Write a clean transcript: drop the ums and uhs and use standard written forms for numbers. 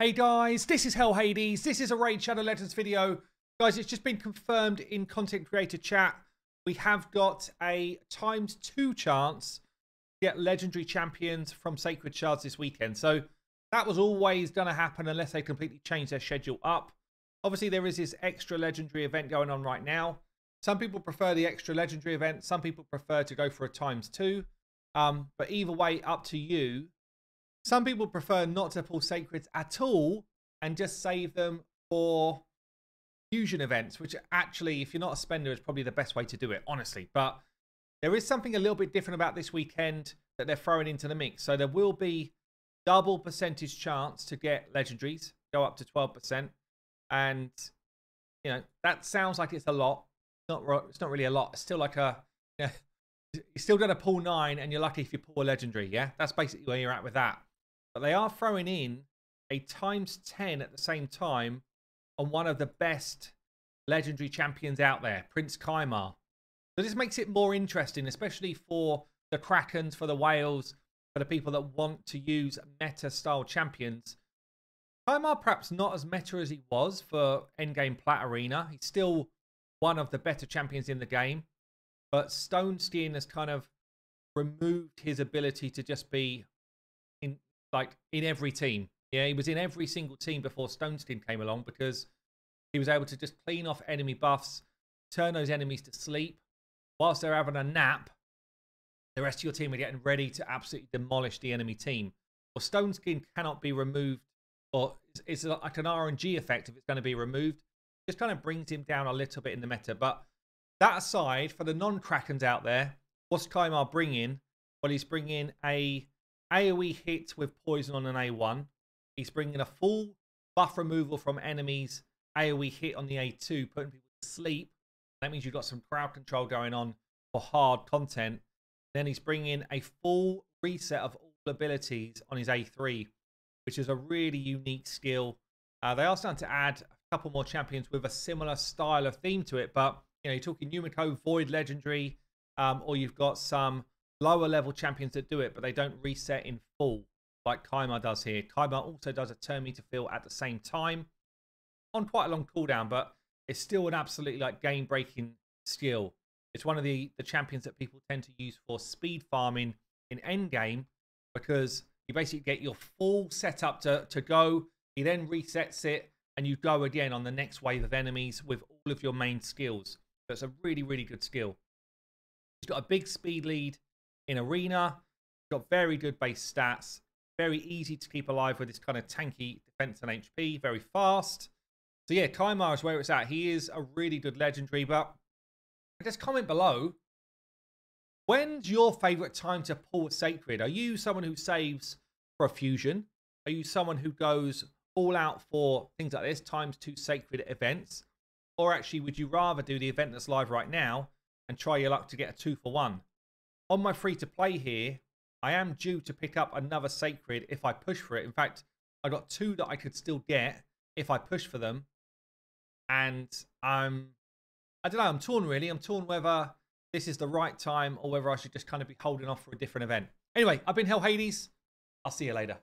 Hey guys, this is Hell Hades. This is a Raid Shadow Legends video. Guys, it's just been confirmed in content creator chat. We have got a ×2 chance to get legendary champions from Sacred Shards this weekend. So that was always going to happen unless they completely change their schedule up. Obviously, there is this extra legendary event going on right now. Some people prefer the extra legendary event. Some people prefer to go for a ×2. But either way, up to you. Some people prefer not to pull Sacreds at all and just save them for fusion events, which actually, if you're not a spender, is probably the best way to do it, honestly. But there is something a little bit different about this weekend that they're throwing into the mix. So there will be double percentage chance to get legendaries, go up to 12%. And, you know, that sounds like it's a lot. It's not really a lot. It's still like a, you know, you're still going to pull 9 and you're lucky if you pull a legendary, yeah? That's basically where you're at with that. But they are throwing in a ×10 at the same time on one of the best legendary champions out there, Prince Kymar. So this makes it more interesting, especially for the Krakens, for the whales, for the people that want to use meta-style champions. Kymar perhaps not as meta as he was for Endgame Plat Arena. He's still one of the better champions in the game. But Stone Skin has kind of removed his ability to just be in every team. Yeah, he was in every single team before Stone Skin came along because he was able to just clean off enemy buffs, turn those enemies to sleep. Whilst they're having a nap, the rest of your team are getting ready to absolutely demolish the enemy team. Well, Stone Skin cannot be removed, or it's like an RNG effect if it's going to be removed. Just kind of brings him down a little bit in the meta. But that aside, for the non-Krakens out there, what's Kymar bringing? Well, he's bringing a AoE hit with poison on an A1. He's bringing a full buff removal from enemies, AoE hit on the A2, putting people to sleep. That means you've got some crowd control going on for hard content. Then he's bringing a full reset of all abilities on his A3, which is a really unique skill. They are starting to add a couple more champions with a similar style of theme to it, but you know, you're talking Yumiko, Void Legendary, or you've got some lower level champions that do it, but they don't reset in full like Kymar does here. Kymar also does a turn meter fill at the same time on quite a long cooldown, but it's still an absolutely like game breaking skill. It's one of the champions that people tend to use for speed farming in endgame because you basically get your full setup to go. He then resets it and you go again on the next wave of enemies with all of your main skills. So it's a really, really good skill. He's got a big speed lead in arena, got very good base stats, very easy to keep alive with this kind of tanky defense and HP, very fast. So yeah, Kymar is where it's at. He is a really good legendary, but just comment below, when's your favorite time to pull a Sacred? Are you someone who saves for a fusion? Are you someone who goes all out for things like this, ×2 Sacred events? Or actually, would you rather do the event that's live right now and try your luck to get a 2-for-1? On my free-to-play here, I am due to pick up another Sacred if I push for it. In fact, I got 2 that I could still get if I push for them. And I don't know, I'm torn really. I'm torn whether this is the right time or whether I should just kind of be holding off for a different event. Anyway, I've been Hell Hades. I'll see you later.